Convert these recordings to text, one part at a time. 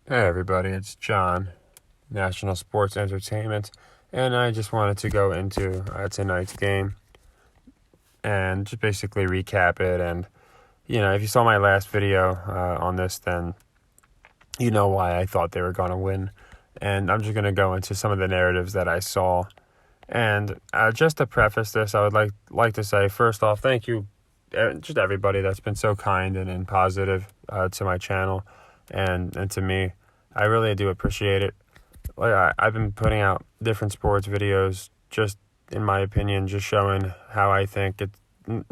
Hey everybody, it's John, National Sports Entertainment, and I just wanted to go into tonight's game and just basically recap it. And if you saw my last video on this, then you know why I thought they were going to win. And I'm just going to go into some of the narratives that I saw. And just to preface this, I would like to say, first off, thank you, just everybody that's been so kind and positive to my channel and to me. I really do appreciate it. I've been putting out different sports videos, just in my opinion, just showing how I think it's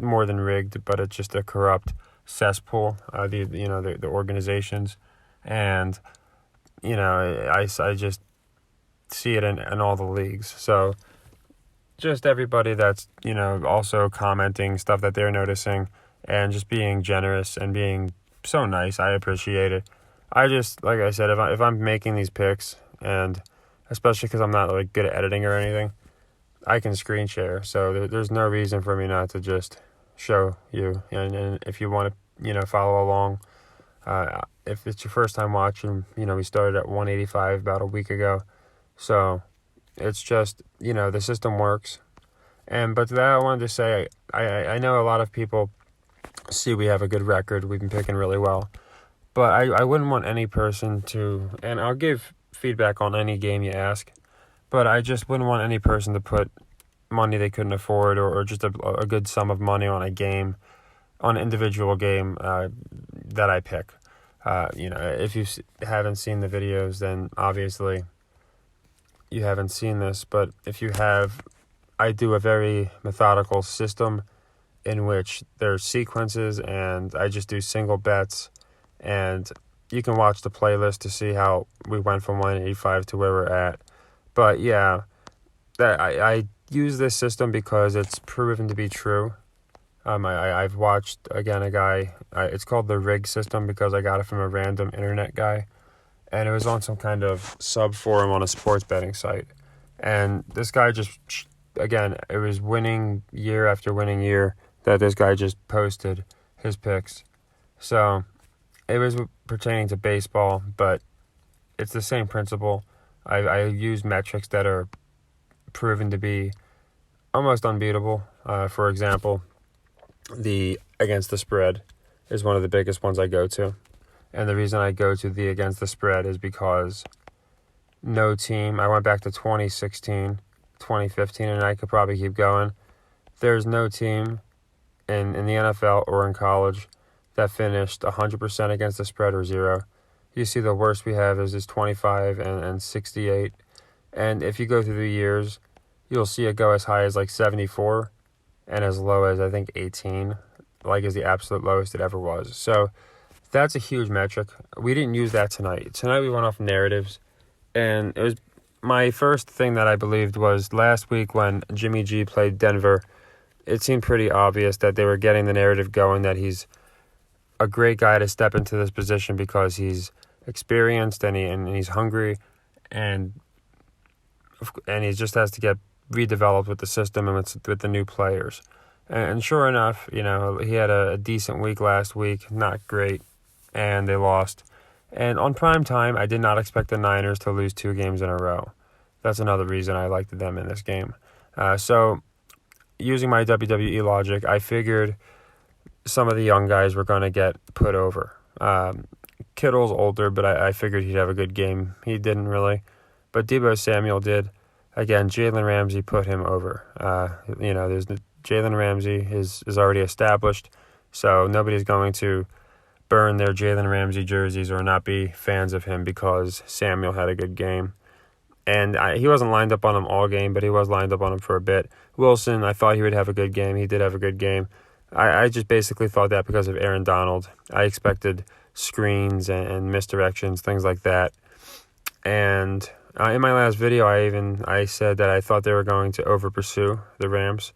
more than rigged, but it's just a corrupt cesspool. The organizations, and I just see it in all the leagues. So just everybody that's also commenting stuff that they're noticing, and just being generous and being so nice. I appreciate it. I just, like I said, if I'm making these picks, and especially because I'm not good at editing or anything, I can screen share. So there's no reason for me not to just show you. And if you want to follow along, if it's your first time watching, we started at 185 about a week ago. So it's just the system works. But to that, I wanted to say I know a lot of people see we have a good record. We've been picking really well. But I wouldn't want any person to, and I'll give feedback on any game you ask, but I just wouldn't want any person to put money they couldn't afford, or just a good sum of money on a game, on an individual game that I pick. If you haven't seen the videos, then obviously you haven't seen this. But if you have, I do a very methodical system in which there's sequences, and I just do single bets. And you can watch the playlist to see how we went from 185 to where we're at. But yeah, that I use this system because it's proven to be true. I've watched, again, a guy, it's called the Rig system because I got it from a random internet guy. And it was on some kind of sub forum on a sports betting site. And this guy just, again, it was winning year after winning year that this guy just posted his picks. So it was pertaining to baseball, but it's the same principle. I use metrics that are proven to be almost unbeatable. For example, the against the spread is one of the biggest ones I go to. And the reason I go to the against the spread is because no team, I went back to 2016, 2015, and I could probably keep going. There's no team in the NFL or in college that finished 100% against the spread or zero. You see the worst we have is 25 and 68. And if you go through the years, you'll see it go as high as 74 and as low as, I think, 18, is the absolute lowest it ever was. So that's a huge metric. We didn't use that tonight. Tonight we went off narratives. And it was my first thing that I believed was last week when Jimmy G played Denver, it seemed pretty obvious that they were getting the narrative going that he's a great guy to step into this position because he's experienced and he's hungry, and he just has to get redeveloped with the system and with the new players. And sure enough, he had a decent week last week, not great, and they lost. And on prime time, I did not expect the Niners to lose 2 games in a row. That's another reason I liked them in this game. So using my WWE logic, I figured some of the young guys were going to get put over. Kittle's older, but I figured he'd have a good game. He didn't really, but Deebo Samuel did. Again, Jalen Ramsey put him over. There's Jalen Ramsey is already established, so nobody's going to burn their Jalen Ramsey jerseys or not be fans of him because Samuel had a good game. And he wasn't lined up on him all game, but he was lined up on him for a bit. Wilson, I thought he would have a good game. He did have a good game. I just basically thought that because of Aaron Donald. I expected screens and misdirections, things like that. And in my last video, I said that I thought they were going to over-pursue the Rams.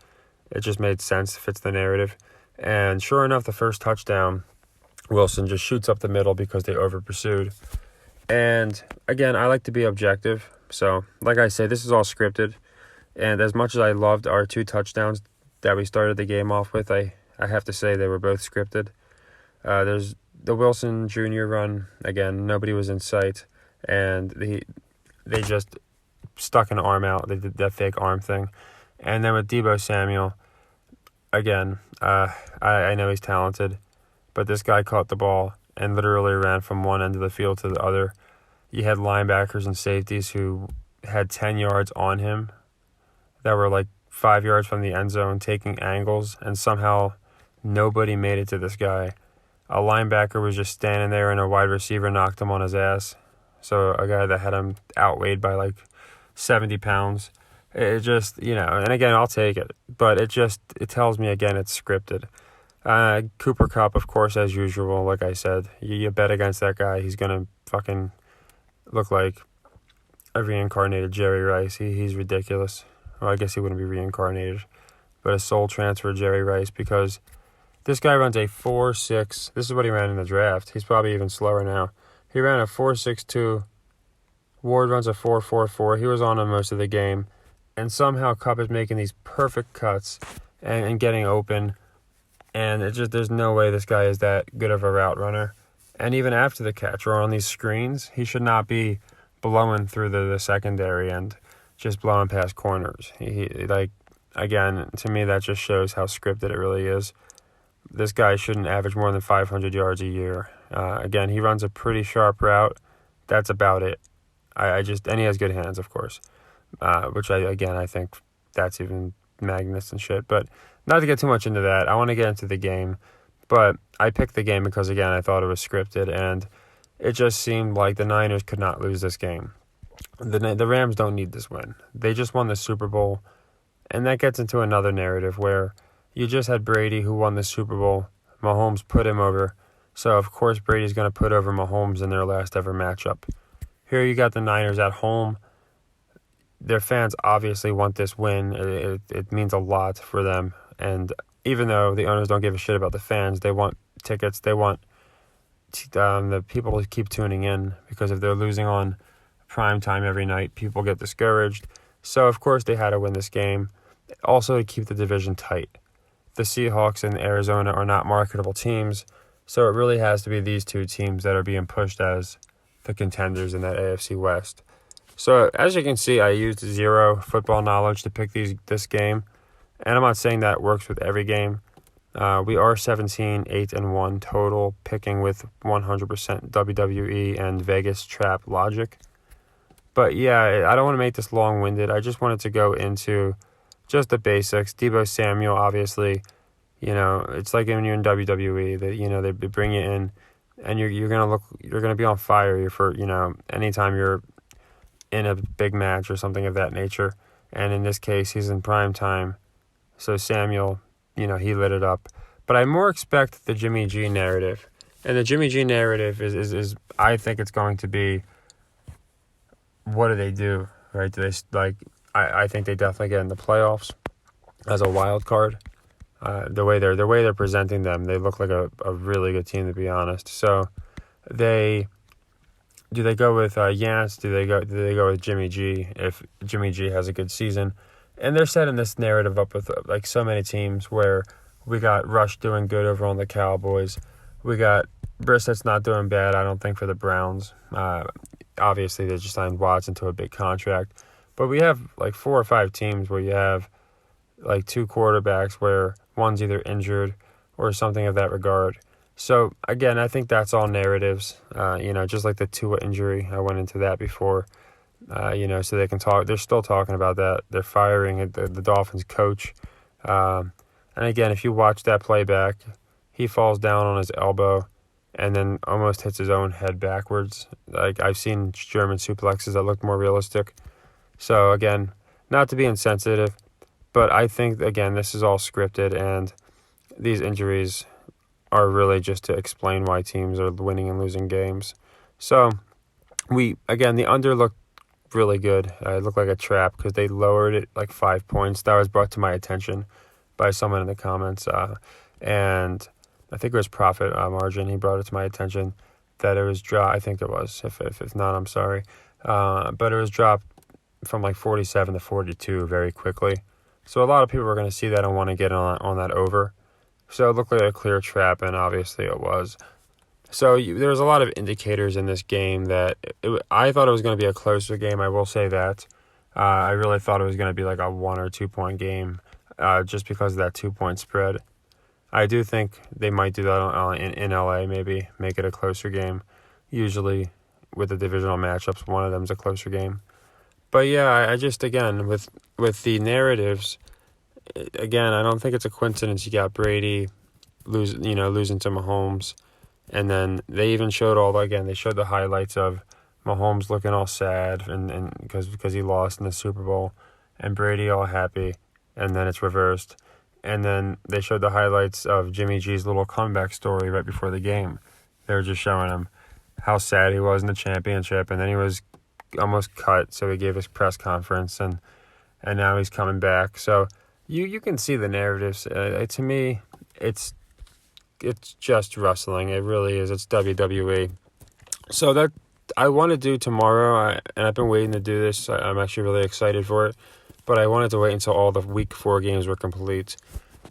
It just made sense, fits the narrative. And sure enough, the first touchdown, Wilson just shoots up the middle because they over-pursued. And again, I like to be objective. So, like I say, this is all scripted. And as much as I loved our 2 touchdowns that we started the game off with, I have to say they were both scripted. There's the Wilson Jr. run, again, nobody was in sight, and they just stuck an arm out. They did that fake arm thing. And then with Deebo Samuel, again, I know he's talented, but this guy caught the ball and literally ran from one end of the field to the other. You had linebackers and safeties who had 10 yards on him that were like 5 yards from the end zone taking angles, and somehow nobody made it to this guy. A linebacker was just standing there and a wide receiver knocked him on his ass. So a guy that had him outweighed by like 70 pounds. It just, and again, I'll take it. But it tells me, again, it's scripted. Cooper Kupp, of course, as usual, like I said. You bet against that guy, he's going to fucking look like a reincarnated Jerry Rice. He's ridiculous. Well, I guess he wouldn't be reincarnated. But a soul transfer Jerry Rice, because this guy runs a 4.6. This is what he ran in the draft. He's probably even slower now. He ran a 4.62. Ward runs a 4.44. He was on him most of the game. And somehow Kupp is making these perfect cuts and getting open. And there's no way this guy is that good of a route runner. And even after the catch or on these screens, he should not be blowing through the secondary and just blowing past corners. Again, to me, that just shows how scripted it really is. This guy shouldn't average more than 500 yards a year. Again, he runs a pretty sharp route. That's about it. And he has good hands, of course, which I think that's even Magnus and shit. But not to get too much into that, I want to get into the game. But I picked the game because, again, I thought it was scripted, and it just seemed like the Niners could not lose this game. The Rams don't need this win. They just won the Super Bowl, and that gets into another narrative where you just had Brady who won the Super Bowl. Mahomes put him over. So, of course, Brady's going to put over Mahomes in their last ever matchup. Here you got the Niners at home. Their fans obviously want this win. It means a lot for them. And even though the owners don't give a shit about the fans, they want tickets. They want the people to keep tuning in, because if they're losing on prime time every night, people get discouraged. So, of course, they had to win this game. Also, to keep the division tight. The Seahawks and Arizona are not marketable teams, so it really has to be these two teams that are being pushed as the contenders in that AFC West. So, as you can see, I used zero football knowledge to pick this game, and I'm not saying that works with every game. We are 17, 8, and 1 total, picking with 100% WWE and Vegas trap logic. But yeah, I don't want to make this long-winded. I just wanted to go into just the basics. Deebo Samuel, obviously, it's like when you're in WWE, that they bring you in, and you're gonna be on fire for anytime you're in a big match or something of that nature. And in this case, he's in prime time, so Samuel, he lit it up. But I more expect the Jimmy G narrative, and the Jimmy G narrative is I think it's going to be, what do they do, right? Do they I think they definitely get in the playoffs as a wild card. The way they're presenting them, they look like a really good team, to be honest. So, do they go with Yance? Do they go with Jimmy G if Jimmy G has a good season? And they're setting this narrative up with like so many teams, where we got Rush doing good over on the Cowboys. We got Brissett's not doing bad, I don't think, for the Browns. Obviously, they just signed Watson to a big contract. But we have like 4 or 5 teams where you have like 2 quarterbacks where one's either injured or something of that regard. So, again, I think that's all narratives. Just like the Tua injury, I went into that before. So they can talk. They're still talking about that. They're firing the Dolphins coach. And again, if you watch that playback, he falls down on his elbow and then almost hits his own head backwards. Like, I've seen German suplexes that look more realistic. So, again, not to be insensitive, but I think, again, this is all scripted, and these injuries are really just to explain why teams are winning and losing games. So, the under looked really good. It looked like a trap because they lowered it like 5 points. That was brought to my attention by someone in the comments, and I think it was Profit Margin. He brought it to my attention that it was dropped. I think it was. If not, I'm sorry. But it was dropped from like 47 to 42 very quickly. So a lot of people are going to see that and want to get on that over. So it looked like a clear trap, and obviously it was. So there was a lot of indicators in this game that I thought it was going to be a closer game. I will say that. I really thought it was going to be like a 1 or 2 point game, just because of that 2 point spread. I do think they might do that in LA, maybe make it a closer game. Usually, with the divisional matchups, one of them's a closer game. But yeah, I just, again, with the narratives, again, I don't think it's a coincidence you got Brady losing to Mahomes, and then they even showed they showed the highlights of Mahomes looking all sad and because he lost in the Super Bowl, and Brady all happy, and then it's reversed. And then they showed the highlights of Jimmy G's little comeback story right before the game. They were just showing him how sad he was in the championship, and then he was almost cut, so he gave his press conference, and now he's coming back. So you can see the narratives. To me, it's just wrestling. It really is. It's WWE. So that I want to do tomorrow, and I've been waiting to do this. I'm actually really excited for it, but I wanted to wait until all the Week 4 games were complete.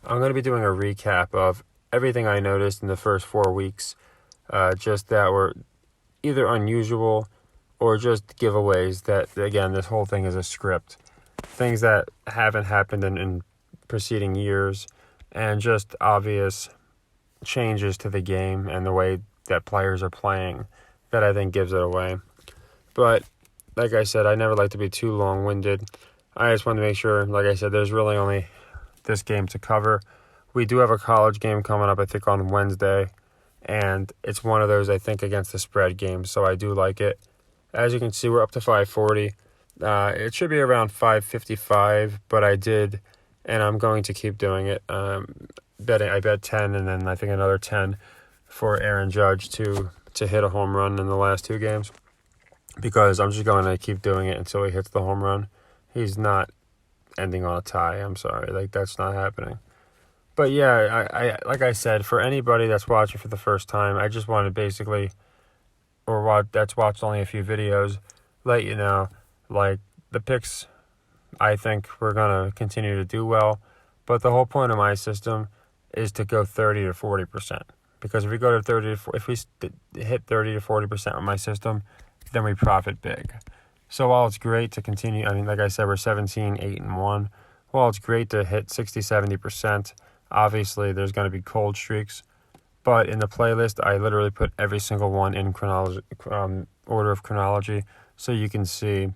I'm going to be doing a recap of everything I noticed in the first 4 weeks, just that were either unusual or just giveaways that, again, this whole thing is a script. Things that haven't happened in preceding years, and just obvious changes to the game and the way that players are playing that I think gives it away. But like I said, I never like to be too long-winded. I just want to make sure, like I said, there's really only this game to cover. We do have a college game coming up, I think, on Wednesday, and it's one of those, I think, against the spread games, so I do like it. As you can see, we're up to 540. It should be around 555, but I did, and I'm going to keep doing it. I bet 10, and then I think another 10 for Aaron Judge to hit a home run in the last 2 games, because I'm just going to keep doing it until he hits the home run. He's not ending on a tie. I'm sorry, that's not happening. But yeah, I like I said, for anybody that's watching for the first time, I just want to basically, that's watched only a few videos, let you know, the picks, I think we're going to continue to do well, but the whole point of my system is to go 30 to 40%. Because if we go to if we hit 30 to 40% with my system, then we profit big. So while it's great to continue, like I said, we're 17, 8, and 1. While it's great to hit 60, 70%, obviously there's going to be cold streaks. But in the playlist, I literally put every single one in order of chronology, so you can see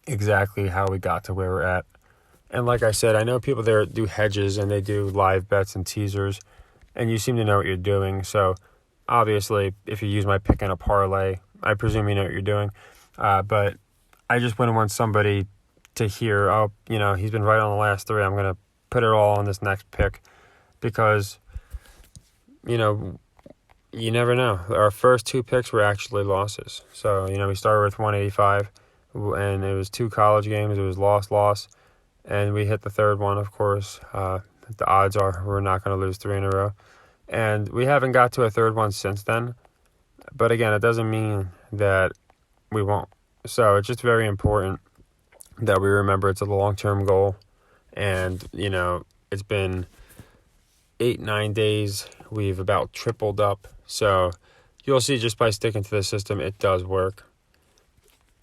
exactly how we got to where we're at. And like I said, I know people there do hedges and they do live bets and teasers, and you seem to know what you're doing. So obviously, if you use my pick in a parlay, I presume you know what you're doing. But I just wouldn't want somebody to hear, he's been right on the last 3. I'm going to put it all on this next pick, because, you never know. Our first 2 picks were actually losses. So, we started with 185, and it was 2 college games. It was loss. And we hit the third one, of course. The odds are we're not going to lose 3 in a row. And we haven't got to a third one since then. But again, it doesn't mean that we won't. So it's just very important that we remember it's a long-term goal. And, it's been 8-9 days. We've about tripled up. So you'll see, just by sticking to the system, it does work.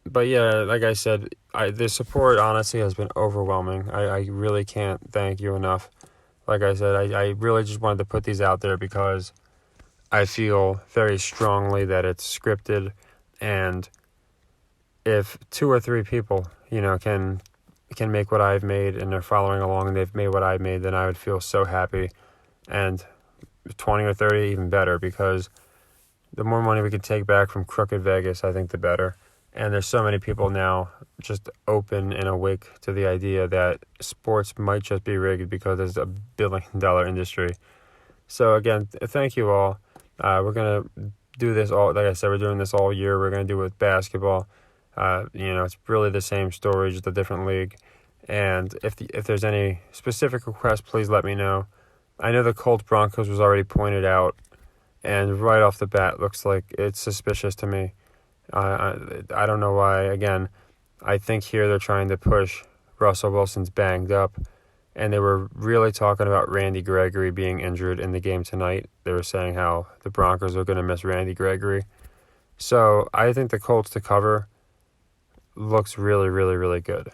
But yeah, like I said, the support honestly has been overwhelming. I really can't thank you enough. Like I said, I really just wanted to put these out there because I feel very strongly that it's scripted, and if 2 or 3 people, can make what I've made and they're following along and they've made what I've made, then I would feel so happy. And 20 or 30, even better, because the more money we can take back from crooked Vegas, I think the better. And there's so many people now just open and awake to the idea that sports might just be rigged because it's a billion-dollar industry. So again, thank you all. We're going to do this all, like I said, we're doing this all year. We're going to do it with basketball. It's really the same story, just a different league. And if there's any specific requests, please let me know. I know the Colts Broncos was already pointed out, and right off the bat looks like it's suspicious to me. I don't know why. Again, I think here they're trying to push Russell Wilson's banged up, and they were really talking about Randy Gregory being injured in the game tonight. They were saying how the Broncos are going to miss Randy Gregory. So I think the Colts to cover looks really, really, really good.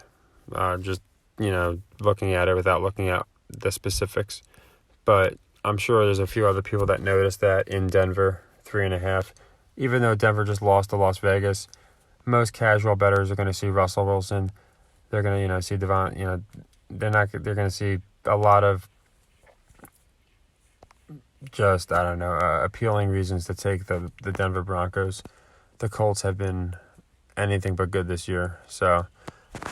Just, looking at it without looking at the specifics. But I'm sure there's a few other people that noticed that in Denver, 3.5. Even though Denver just lost to Las Vegas, most casual bettors are going to see Russell Wilson. They're going to, see Devon, they're going to see a lot of just, appealing reasons to take the Denver Broncos. The Colts have been anything but good this year. So,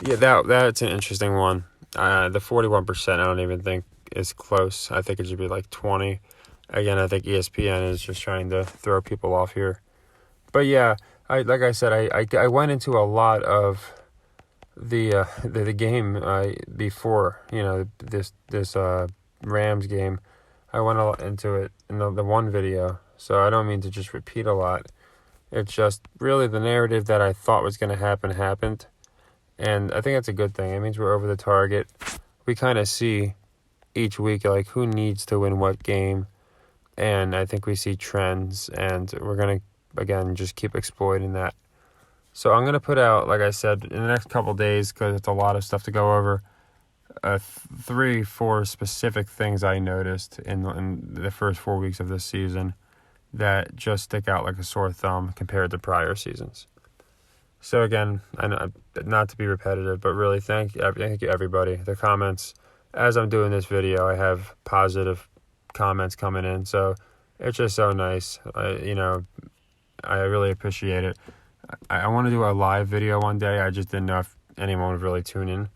yeah, that's an interesting one. The 41%, I don't even think is close. I think it should be like 20. Again, I think ESPN is just trying to throw people off here. But yeah, I went into a lot of the game before, this Rams game. I went into it in the one video, so I don't mean to just repeat a lot. It's just really the narrative that I thought was going to happen happened, and I think that's a good thing. It means we're over the target. We kind of see each week like who needs to win what game, and I think we see trends, and we're going to, again, just keep exploiting that. So I'm going to put out, like I said, in the next couple days, because it's a lot of stuff to go over, 3-4 specific things I noticed in the first 4 weeks of this season that just stick out like a sore thumb compared to prior seasons. So again, I know, not to be repetitive, but really thank you everybody. The comments, as I'm doing this video, I have positive comments coming in, so it's just so nice. I really appreciate it. I want to do a live video one day. I just didn't know if anyone would really tune in.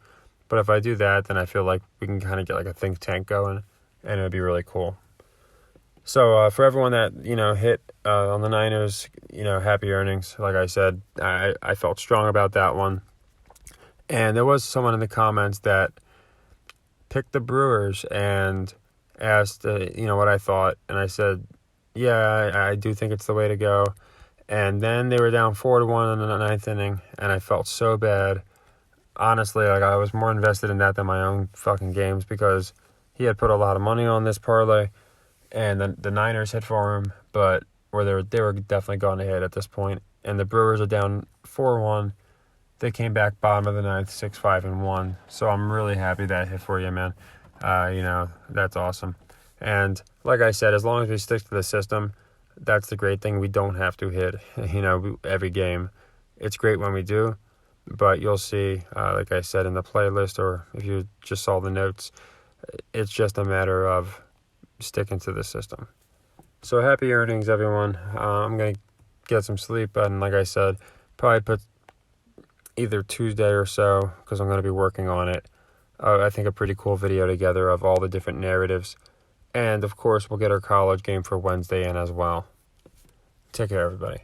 But if I do that, then I feel like we can kind of get like a think tank going, and it would be really cool. So for everyone that, hit on the Niners, happy earnings. Like I said, I felt strong about that one. And there was someone in the comments that picked the Brewers and asked, what I thought. And I said, yeah, I do think it's the way to go. And then they were down 4-1 in the ninth inning, and I felt so bad. Honestly, like I was more invested in that than my own fucking games because he had put a lot of money on this parlay, and the Niners hit for him, but they were definitely going ahead at this point. And the Brewers are down 4-1. They came back bottom of the ninth, 6-5-1. So I'm really happy that hit for you, man. That's awesome. And like I said, as long as we stick to the system, that's the great thing. We don't have to hit, every game. It's great when we do, but you'll see, like I said in the playlist, or if you just saw the notes, it's just a matter of sticking to the system. So happy earnings, everyone. I'm going to get some sleep, and like I said, probably put either Tuesday or so, because I'm going to be working on it. I think a pretty cool video together of all the different narratives. And, of course, we'll get our college game for Wednesday in as well. Take care, everybody.